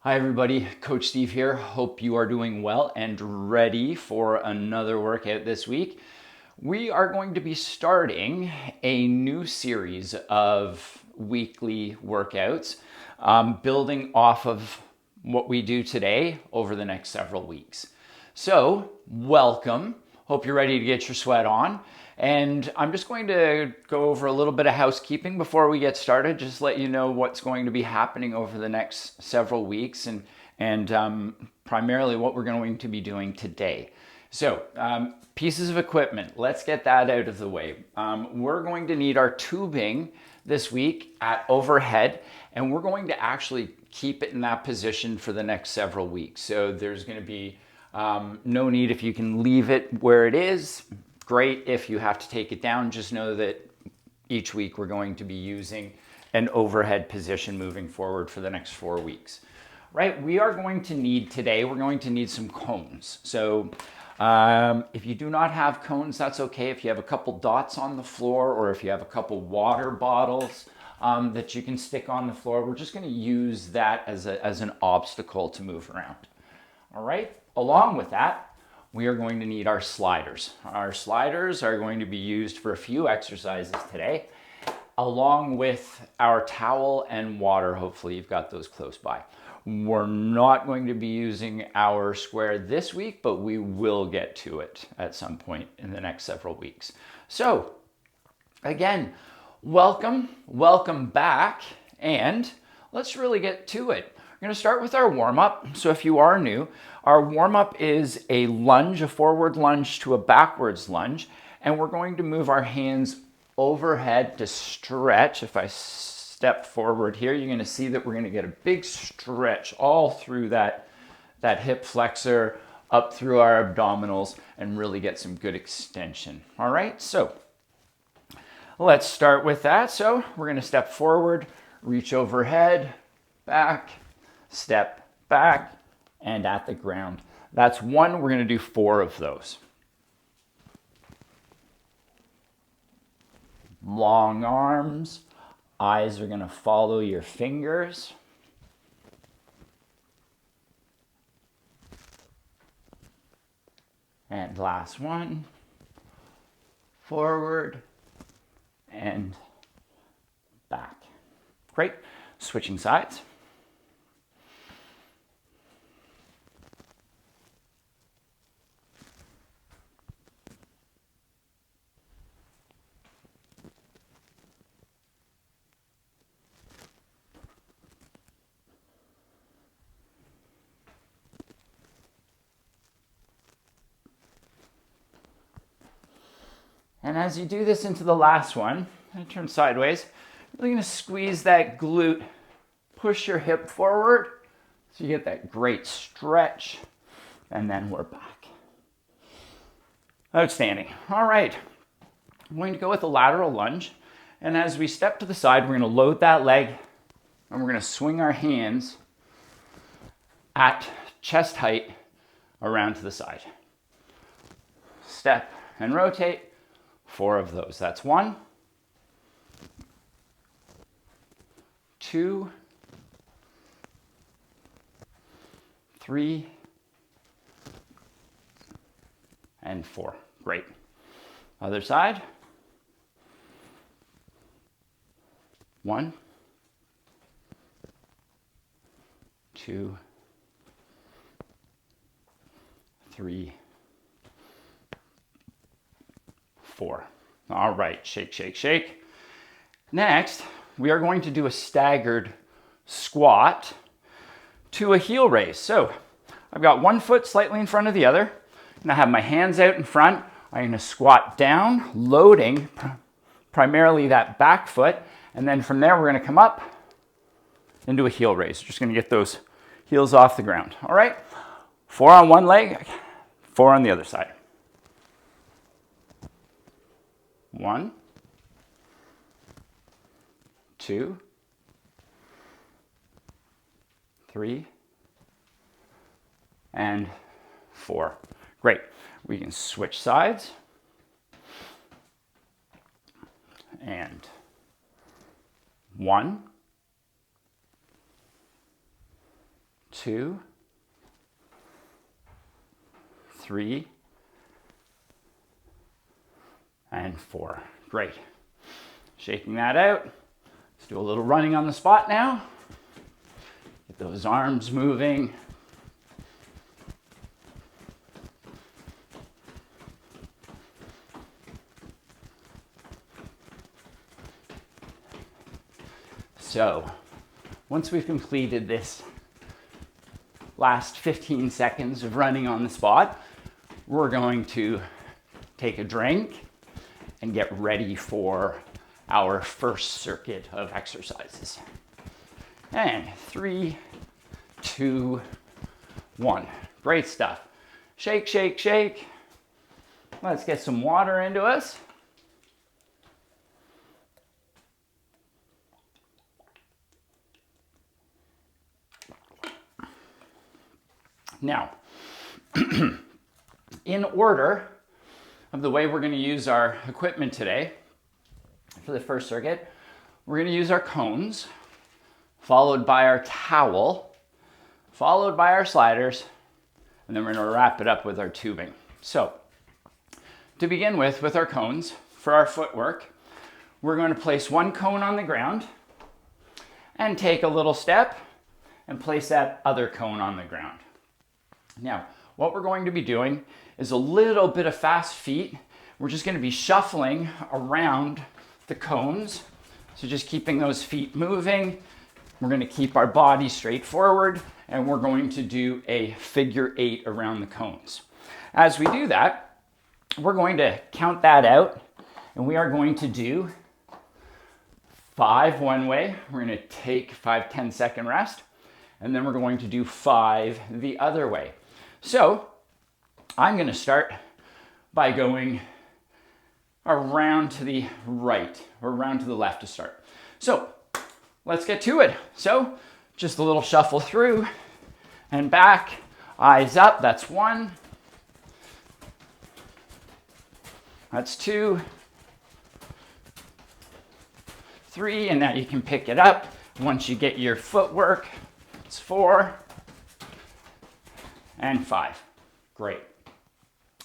Hi everybody, Coach Steve here. Hope you are doing well and ready for another workout this week. We are going to be starting a new series of weekly workouts, building off of what we do today over the next several weeks. So, welcome. Hope you're ready to get your sweat on. And I'm just going to go over a little bit of housekeeping before we get started, just let you know what's going to be happening over the next several weeks and primarily what we're going to be doing today. So, pieces of equipment, let's get that out of the way. We're going to need our tubing this week at overhead, and we're going to actually keep it in that position for the next several weeks. So there's going to be no need if you can leave it where it is. Great. If you have to take it down, just know that each week we're going to be using an overhead position moving forward for the next 4 weeks. Right, we are going to need today, we're going to need some cones. So if you do not have cones, that's okay. If you have a couple dots on the floor or if you have a couple water bottles that you can stick on the floor, we're just going to use that as an obstacle to move around. All right, along with that, we are going to need our sliders. Our sliders are going to be used for a few exercises today, along with our towel and water. Hopefully you've got those close by. We're not going to be using our square this week, but we will get to it at some point in the next several weeks. So again, welcome back, and let's really get to it. We're going to start with our warm-up. So if you are new, our warm-up is a lunge, a forward lunge to a backwards lunge, and we're going to move our hands overhead to stretch. If I step forward here, you're going to see that we're going to get a big stretch all through that hip flexor, up through our abdominals, and really get some good extension. All right, so let's start with that. So we're going to step forward, reach overhead, back, step back, and at the ground. That's one. We're going to do 4 of those. Long arms, eyes are going to follow your fingers. And last one, forward and back. Great. Switching sides. And as you do this into the last one, and turn sideways, you're really going to squeeze that glute, push your hip forward, so you get that great stretch, and then we're back. Outstanding. All right, I'm going to go with a lateral lunge, and as we step to the side, we're going to load that leg, and we're going to swing our hands at chest height around to the side. Step and rotate. 4 of those. That's 1, 2, 3, and 4. Great. Other side. 1, 2, 3, 4. All right, shake, shake, shake. Next, we are going to do a staggered squat to a heel raise. So I've got one foot slightly in front of the other, and I have my hands out in front. I'm going to squat down, loading primarily that back foot, and then from there we're going to come up into a heel raise. Just going to get those heels off the ground. All right, 4 on one leg, 4 on the other side. 1, 2, 3, and 4. Great. We can switch sides. And 1, 2, 3, and 4. Great. Shaking that out. Let's do a little running on the spot now. Get those arms moving. So, once we've completed this last 15 seconds of running on the spot, we're going to take a drink and get ready for our first circuit of exercises. And 3, 2, 1. Great stuff. Shake, shake, shake. Let's get some water into us. Now, in order of the way we're going to use our equipment today for the first circuit, we're going to use our cones, followed by our towel, followed by our sliders, and then we're going to wrap it up with our tubing. So, to begin with our cones, for our footwork, we're going to place one cone on the ground and take a little step and place that other cone on the ground. Now, what we're going to be doing is a little bit of fast feet. We're just going to be shuffling around the cones. So just keeping those feet moving. We're going to keep our body straight forward, and we're going to do a figure 8 around the cones. As we do that, we're going to count that out, and we are going to do 5 one way. We're going to take 5, 10-second rest, and then we're going to do 5 the other way. So I'm going to start by going around to the right or around to the left to start. So let's get to it. So just a little shuffle through and back, eyes up. That's 1. That's 2, 3, and now you can pick it up once you get your footwork. It's 4. And 5. Great.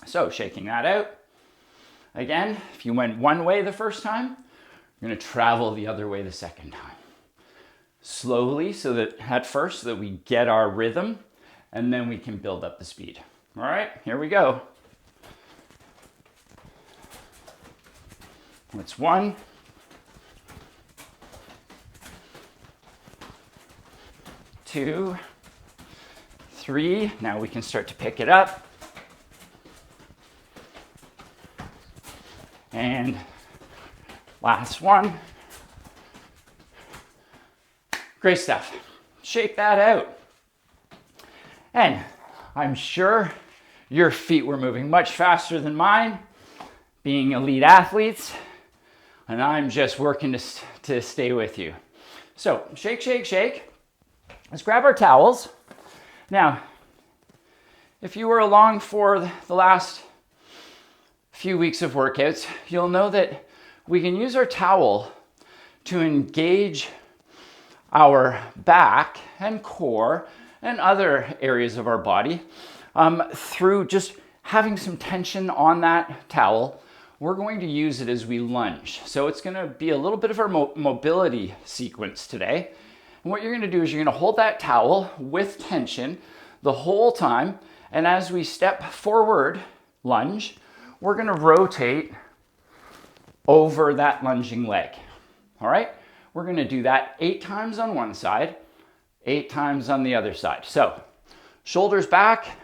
So shaking that out. Again, if you went one way the first time, you're going to travel the other way the second time. Slowly, so that at first, so that we get our rhythm, and then we can build up the speed. All right, here we go. That's 1. 2. 3, now we can start to pick it up. And last one. Great stuff. Shake that out. And I'm sure your feet were moving much faster than mine, being elite athletes, and I'm just working to stay with you. So shake, shake, shake. Let's grab our towels. Now, if you were along for the last few weeks of workouts, you'll know that we can use our towel to engage our back and core and other areas of our body through just having some tension on that towel. We're going to use it as we lunge. So it's going to be a little bit of our mobility sequence today. And what you're going to do is you're going to hold that towel with tension the whole time. And as we step forward, lunge, we're going to rotate over that lunging leg. All right? We're going to do that 8 times on one side, 8 times on the other side. So shoulders back,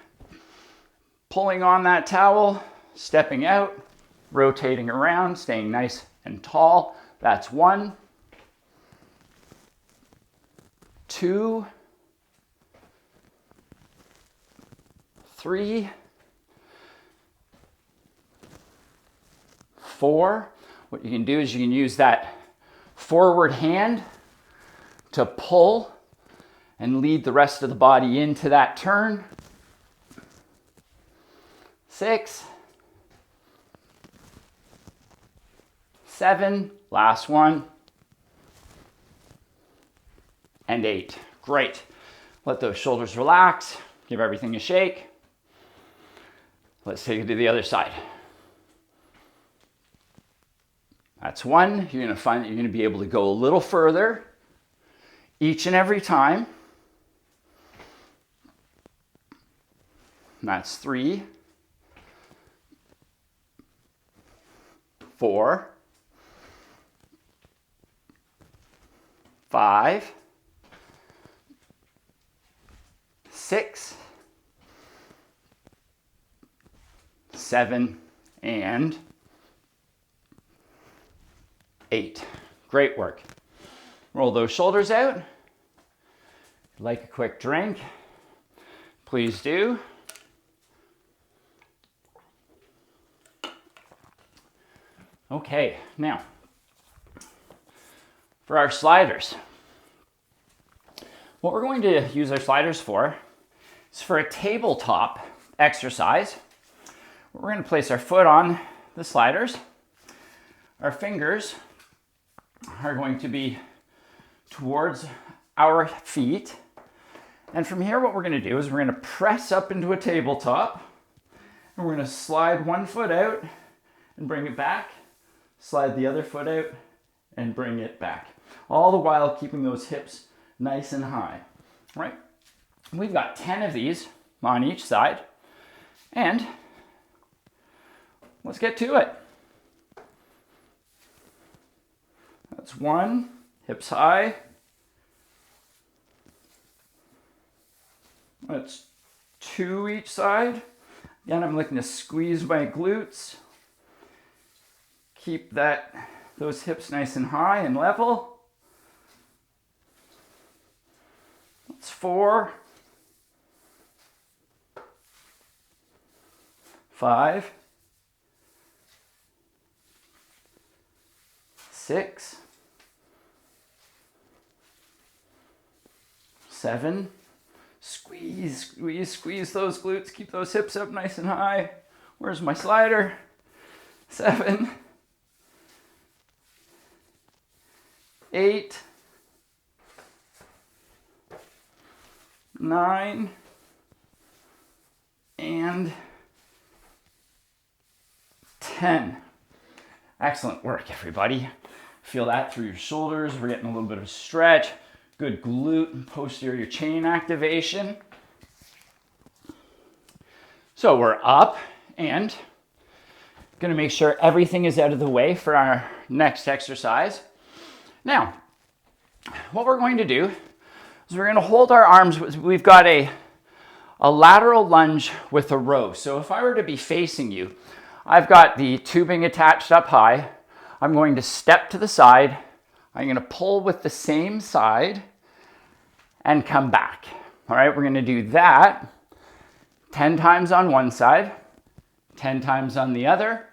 pulling on that towel, stepping out, rotating around, staying nice and tall. That's 1. 2, 3, 4. What you can do is you can use that forward hand to pull and lead the rest of the body into that turn. 6, 7, last one, and 8. Great. Let those shoulders relax. Give everything a shake. Let's take it to the other side. That's one. You're going to find that you're going to be able to go a little further each and every time. That's 3, 4, 5, 6, 7, and 8. Great work. Roll those shoulders out. If you'd like a quick drink, please do. Okay, now for our sliders. What we're going to use our sliders for is for a tabletop exercise. We're going to place our foot on the sliders. Our fingers are going to be towards our feet. And from here, what we're going to do is we're going to press up into a tabletop. And we're going to slide one foot out and bring it back. Slide the other foot out and bring it back. All the while keeping those hips nice and high. All right? We've got 10 of these on each side. And let's get to it. That's 1, hips high. That's 2 each side. Again, I'm looking to squeeze my glutes. Keep those hips nice and high and level. That's 4, 5, 6, 7. Squeeze, squeeze, squeeze those glutes. Keep those hips up nice and high. Where's my slider? 7, 8, 9, and 10. Excellent work, everybody. Feel that through your shoulders. We're getting a little bit of a stretch. Good glute and posterior chain activation. So we're up and going to make sure everything is out of the way for our next exercise. Now, what we're going to do is we're going to hold our arms. We've got a lateral lunge with a row. So if I were to be facing you, I've got the tubing attached up high. I'm going to step to the side. I'm going to pull with the same side and come back. All right, we're going to do that 10 times on one side, 10 times on the other.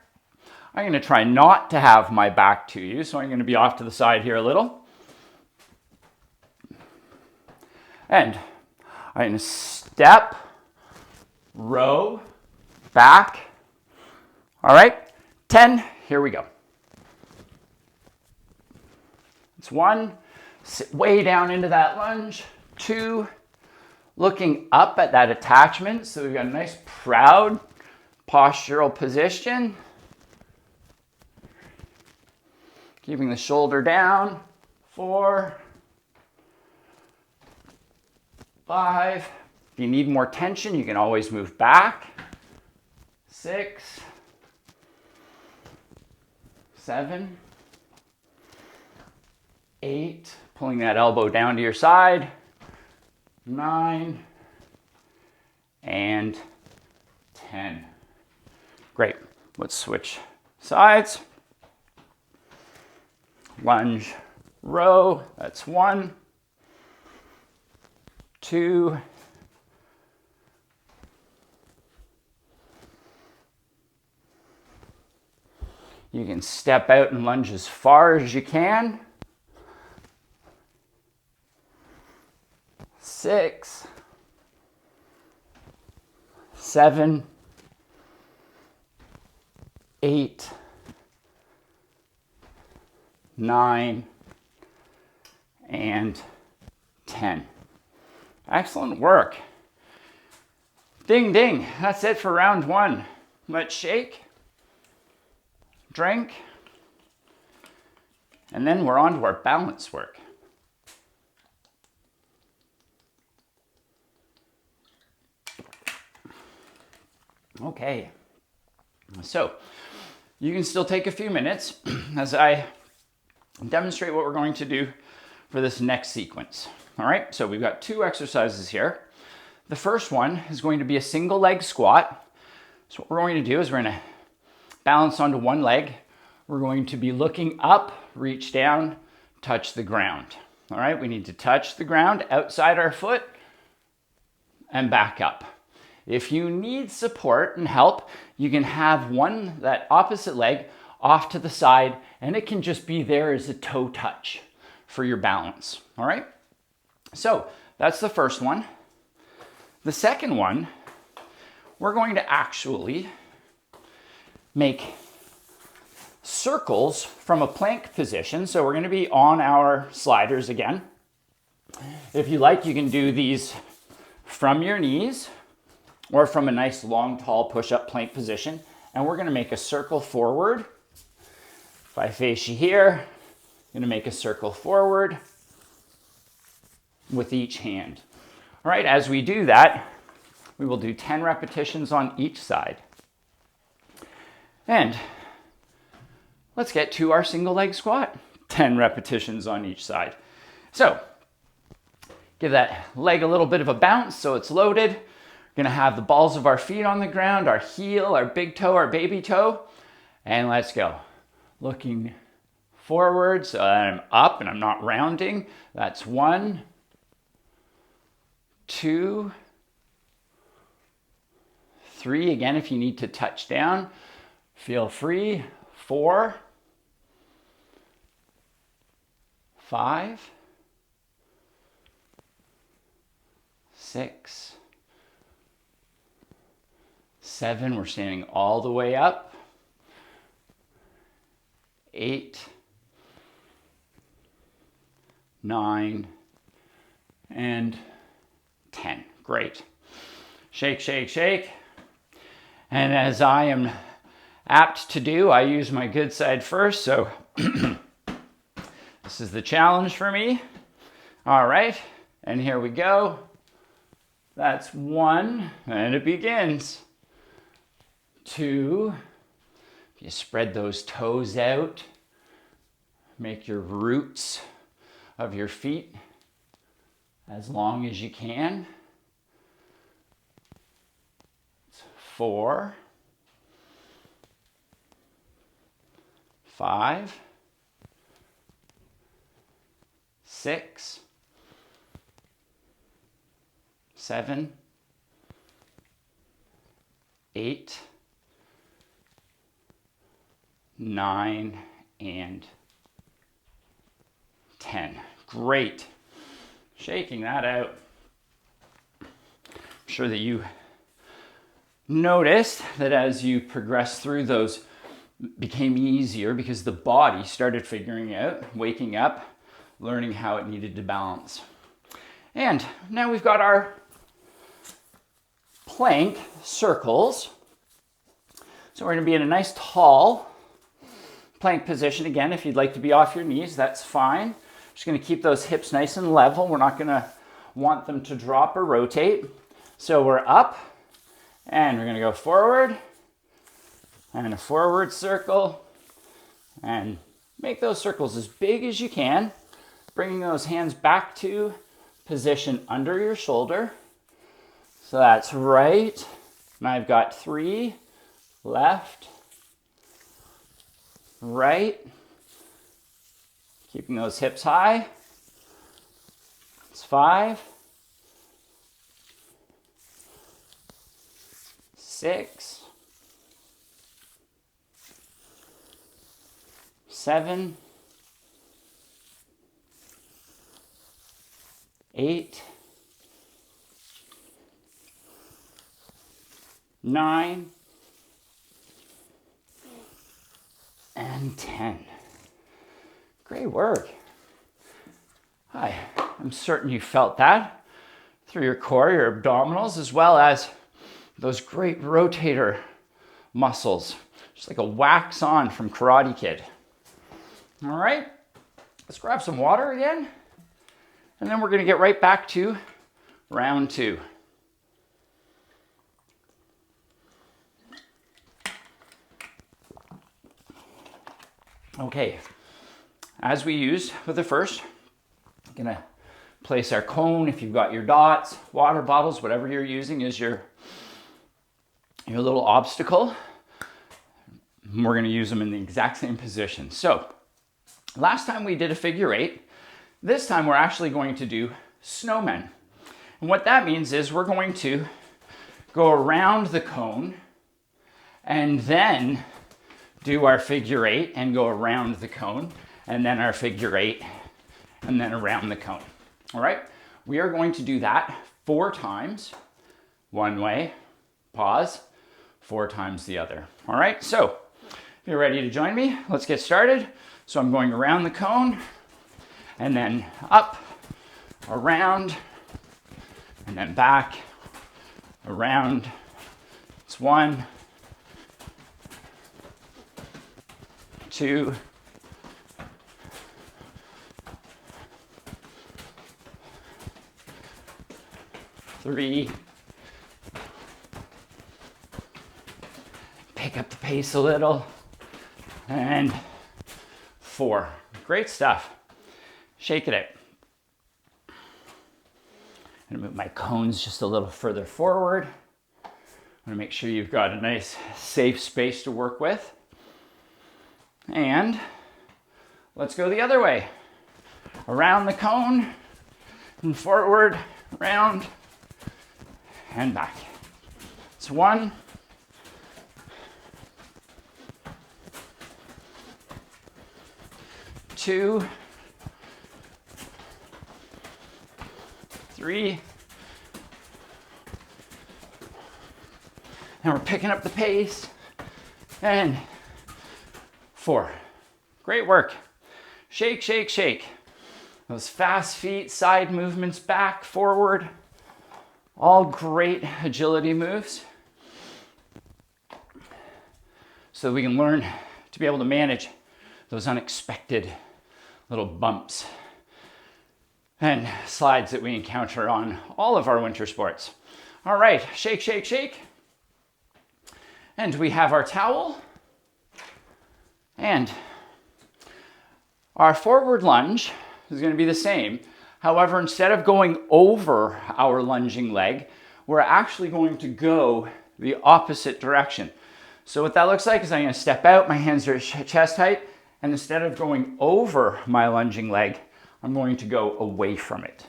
I'm going to try not to have my back to you, so I'm going to be off to the side here a little. And I'm going to step, row, back. All right, 10, here we go. It's 1, sit way down into that lunge. 2, looking up at that attachment. So we've got a nice proud postural position. Keeping the shoulder down. 4, 5. If you need more tension, you can always move back. 6, 7, 8, pulling that elbow down to your side. 9, and 10. Great. Let's switch sides. Lunge, row. That's 1, 2, 3. You can step out and lunge as far as you can. 6, 7, 8, 9, and 10. Excellent work. Ding, ding. That's it for round one. Let's shake, drink, and then we're on to our balance work. Okay, so you can still take a few minutes as I demonstrate what we're going to do for this next sequence. All right, so we've got 2 exercises here. The first one is going to be a single leg squat. So what we're going to do is we're going to balance onto one leg. We're going to be looking up, reach down, touch the ground. All right, we need to touch the ground outside our foot and back up. If you need support and help, you can have that opposite leg off to the side, and it can just be there as a toe touch for your balance. All right, so that's the first one. The second one, we're going to actually make circles from a plank position. So we're going to be on our sliders again. If you like, you can do these from your knees or from a nice long, tall push-up plank position. And we're going to make a circle forward. If I face you here, I'm going to make a circle forward with each hand. All right, as we do that, we will do 10 repetitions on each side. And let's get to our single leg squat. 10 repetitions on each side. So give that leg a little bit of a bounce so it's loaded. We're gonna have the balls of our feet on the ground, our heel, our big toe, our baby toe, and let's go. Looking forward so I'm up and I'm not rounding. That's 1, 2, 3. Again, if you need to touch down, feel free. 4, 5, 6, 7. We're standing all the way up. 8, 9, and 10. Great. Shake, shake, shake. And as I am apt to do, I use my good side first. So this is the challenge for me. All right, and here we go. That's 1, and it begins. 2, you spread those toes out. Make your roots of your feet as long as you can. 4, 5, 6, 7, 8, 9, and 10. Great. Shaking that out. I'm sure that you noticed that as you progress through, those became easier because the body started figuring out, waking up, learning how it needed to balance. And now we've got our plank circles. So we're going to be in a nice tall plank position. Again, if you'd like to be off your knees, that's fine. Just going to keep those hips nice and level. We're not going to want them to drop or rotate. So we're up and we're going to go forward and a forward circle and make those circles as big as you can, bringing those hands back to position under your shoulder. So that's right. And I've got 3, left, right. Keeping those hips high. It's 5, 6, 7, 8, 9, and 10. Great work. I'm certain you felt that. through your core, your abdominals, as well as those great rotator muscles, just like a wax on from Karate Kid. All right, let's grab some water again, and then we're gonna get right back to round 2. Okay, as we used with the first, I'm gonna place our cone. If you've got your dots, water bottles, whatever you're using is your little obstacle. We're gonna use them in the exact same position. So, last time we did a figure 8. This time we're actually going to do snowmen. And what that means is we're going to go around the cone and then do our figure 8 and go around the cone, and then our figure 8 and then around the cone. All right, we are going to do that 4 times, one way, pause, 4 times the other. All right, so if you're ready to join me, let's get started. So I'm going around the cone and then up, around, and then back, around. It's 1, 2, 3, pick up the pace a little, and 4. Great stuff. Shake it out. I'm gonna move my cones just a little further forward. I'm gonna make sure you've got a nice safe space to work with. And let's go the other way. Around the cone, and forward, round, and back. It's 1, 2, 3, and we're picking up the pace, and 4. Great work. Shake, shake, shake. Those fast feet, side movements, back, forward, all great agility moves. So we can learn to be able to manage those unexpected little bumps and slides that we encounter on all of our winter sports. All right, shake, shake, shake. And we have our towel. And our forward lunge is going to be the same. However, instead of going over our lunging leg, we're actually going to go the opposite direction. So what that looks like is I'm going to step out, my hands are chest height, and instead of going over my lunging leg, I'm going to go away from it.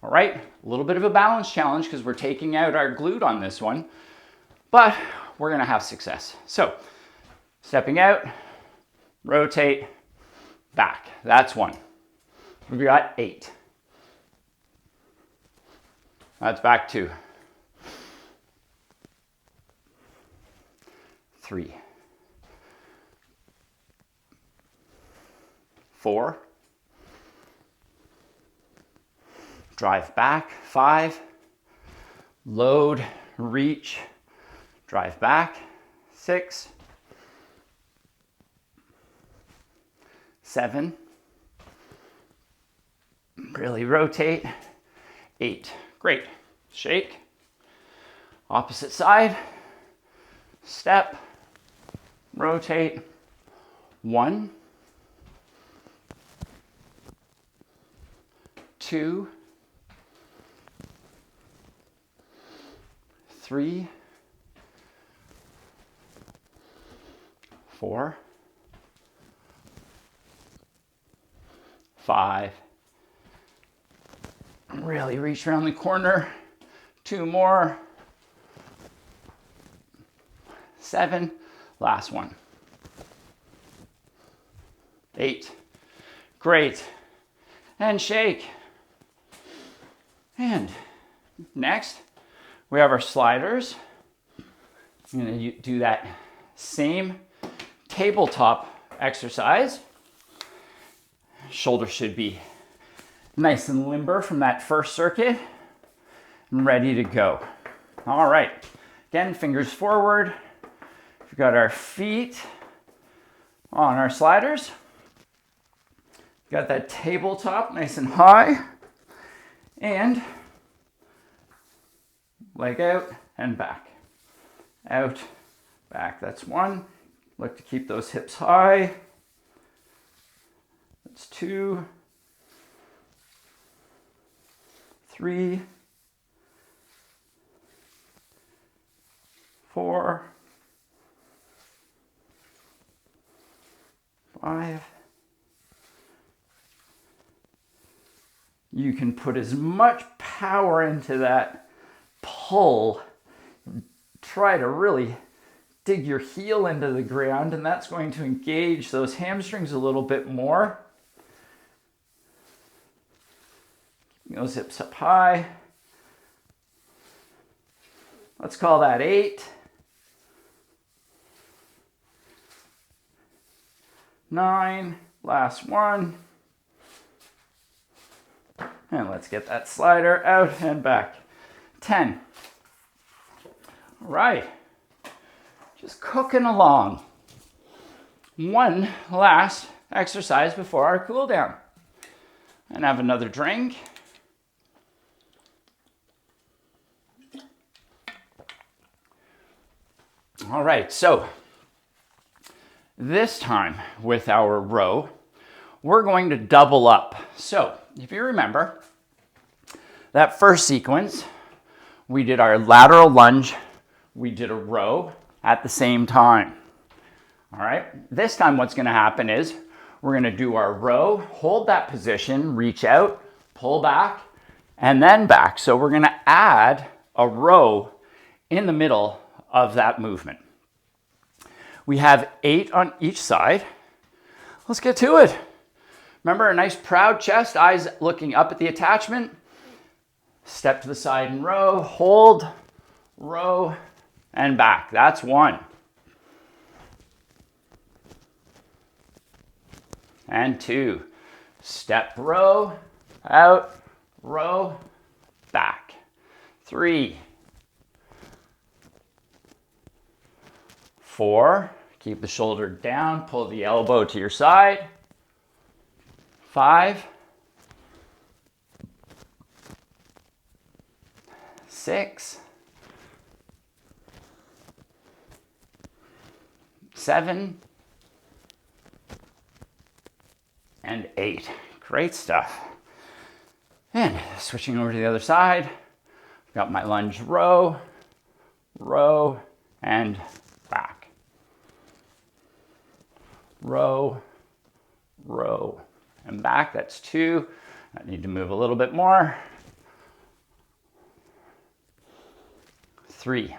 All right, a little bit of a balance challenge because we're taking out our glute on this one, but we're going to have success. So stepping out, rotate, back. That's 1. We've got 8. That's back 2. 3. 4. Drive back. 5. Load, reach, drive back. 6. 7. Really rotate. 8. Great. Shake. Opposite side. Step. Rotate. 1. 2. 3. 4. 5. Really reach around the corner. 2 more. 7. Last one. 8. Great. And shake. And next, we have our sliders. I'm going to do that same tabletop exercise. Shoulders should be nice and limber from that first circuit. and ready to go. All right, again, fingers forward. We've got our feet on our sliders. Got that tabletop nice and high. And leg out and back. Out, back. That's one. Look to keep those hips high. That's 2, 3, 4, 5. You can put as much power into that pull. Try to really dig your heel into the ground, and that's going to engage those hamstrings a little bit more. Keeping those hips up high. Let's call that 8. 9, last one. And let's get that slider out and back. 10. All right, just cooking along. One last exercise before our cool down. And have another drink. All right, so this time with our row, we're going to double up. So if you remember, that first sequence, we did our lateral lunge, we did a row at the same time. All right, this time what's gonna happen is we're gonna do our row, hold that position, reach out, pull back, and then back. So we're gonna add a row in the middle of that movement. We have 8 on each side. Let's get to it. Remember, a nice proud chest, eyes looking up at the attachment. Step to the side and row, hold, row, and back. That's 1. And 2. Step, row, out, row, back. 3. 4. Keep the shoulder down, pull the elbow to your side. 5. 6. 7. And 8. Great stuff. And switching over to the other side, I've got my lunge row, row, and back. Row, row, and back. That's 2. I need to move a little bit more. 3.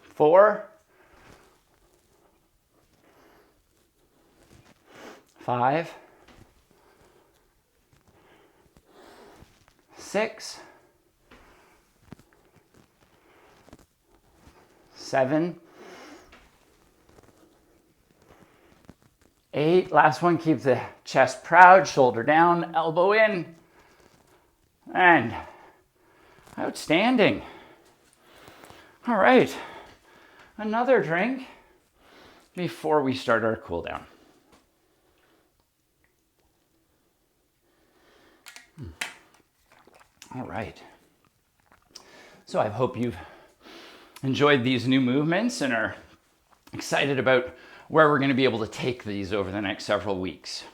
4. 5. 6. 7. 8. Last one, keep the chest proud, shoulder down, elbow in. And outstanding. All right, another drink before we start our cool down. All right. So I hope you've enjoyed these new movements and are excited about where we're going to be able to take these over the next several weeks.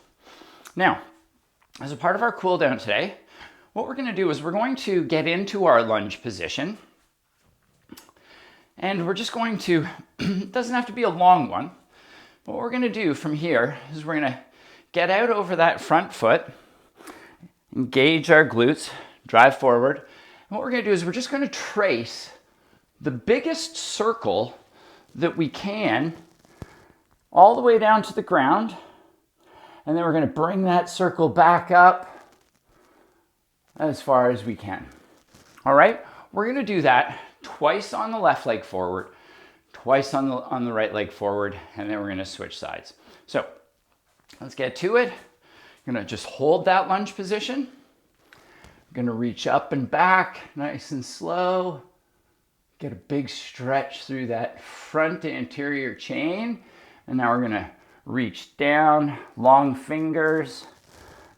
Now, as a part of our cool down today, what we're going to do is we're going to get into our lunge position. And we're just going to, it doesn't have to be a long one. What we're going to do from here is we're going to get out over that front foot, engage our glutes, drive forward. And what we're going to do is we're just going to trace the biggest circle that we can all the way down to the ground. And then we're going to bring that circle back up as far as we can. All right, we're going to do that twice on the left leg forward, twice on the right leg forward, and then we're going to switch sides. So let's get to it. We're gonna just hold that lunge position. We're gonna reach up and back, nice and slow. Get a big stretch through that front anterior chain. And now we're gonna reach down, long fingers,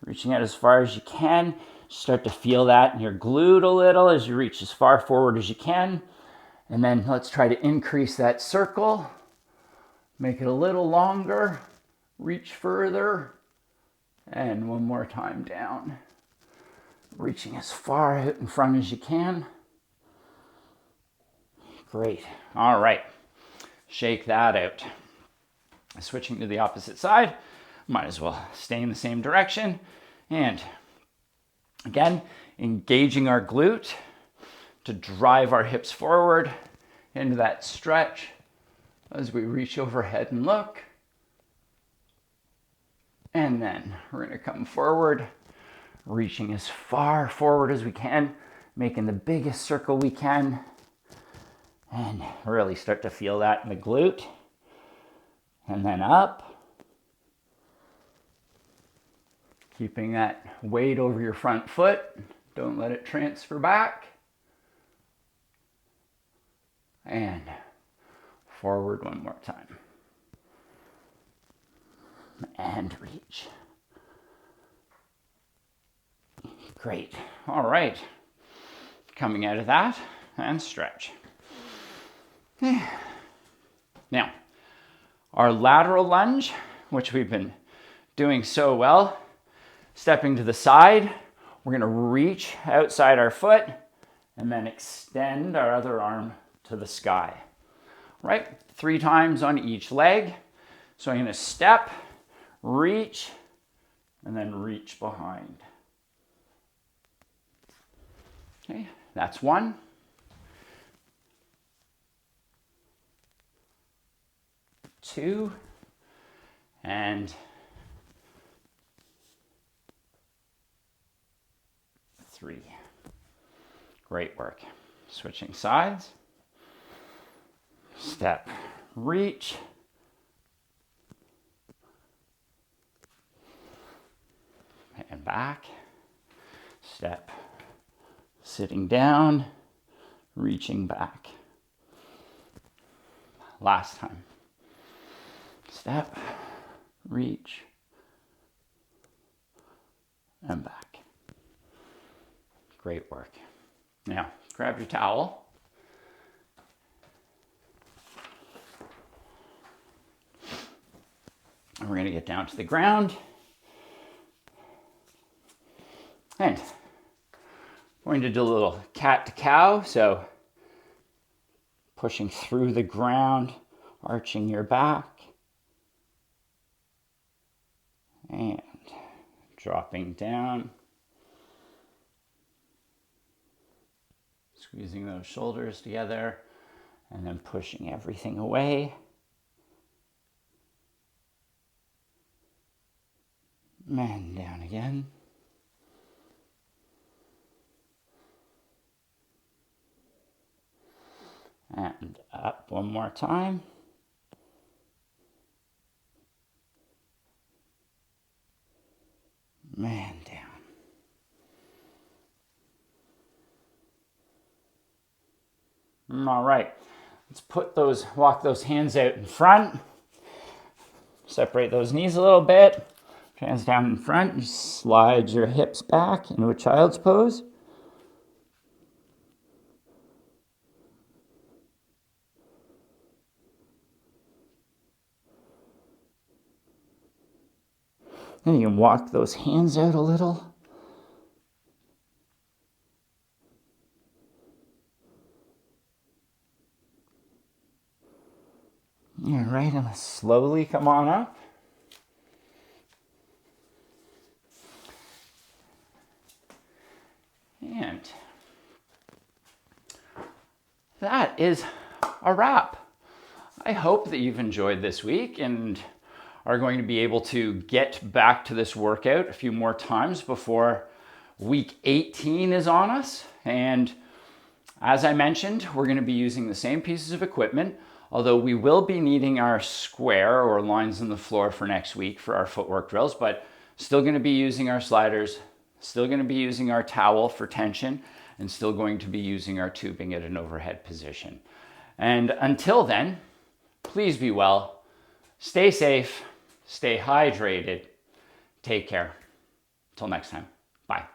reaching out as far as you can. Start to feel that in your glute a little as you reach as far forward as you can. And then let's try to increase that circle. Make it a little longer. Reach further. And one more time down. Reaching as far out in front as you can. Great. All right. Shake that out. Switching to the opposite side. Might as well stay in the same direction. And again, engaging our glute to drive our hips forward into that stretch as we reach overhead and look. And then we're going to come forward, reaching as far forward as we can, making the biggest circle we can, and really start to feel that in the glute. And then up, keeping that weight over your front foot. Don't let it transfer back. And forward one more time. And reach. Great. All right. Coming out of that and stretch. Now, our lateral lunge, which we've been doing so well, stepping to the side, we're going to reach outside our foot and then extend our other arm to the sky. Right? 3 times on each leg. So I'm going to step, reach, and then reach behind. Okay, that's 1. 2, and 3. Great work. Switching sides. Step, reach. And back. Step, sitting down, reaching back. Last time. Step, reach, and back. Great work. Now, grab your towel. And we're going to get down to the ground. And we're going to do a little cat to cow. So pushing through the ground, arching your back. And dropping down. Squeezing those shoulders together. And then pushing everything away. And down again. And up one more time. Man down. All right, let's walk those hands out in front. Separate those knees a little bit. Hands down in front. You slide your hips back into a child's pose. And you can walk those hands out a little. All right, and slowly come on up. And that is a wrap. I hope that you've enjoyed this week and are going to be able to get back to this workout a few more times before week 18 is on us. And as I mentioned, we're going to be using the same pieces of equipment, although we will be needing our square or lines on the floor for next week for our footwork drills. But Still going to be using our sliders, still going to be using our towel for tension, and still going to be using our tubing at an overhead position. And until then, please be well, stay safe, stay hydrated, take care. Till next time, bye.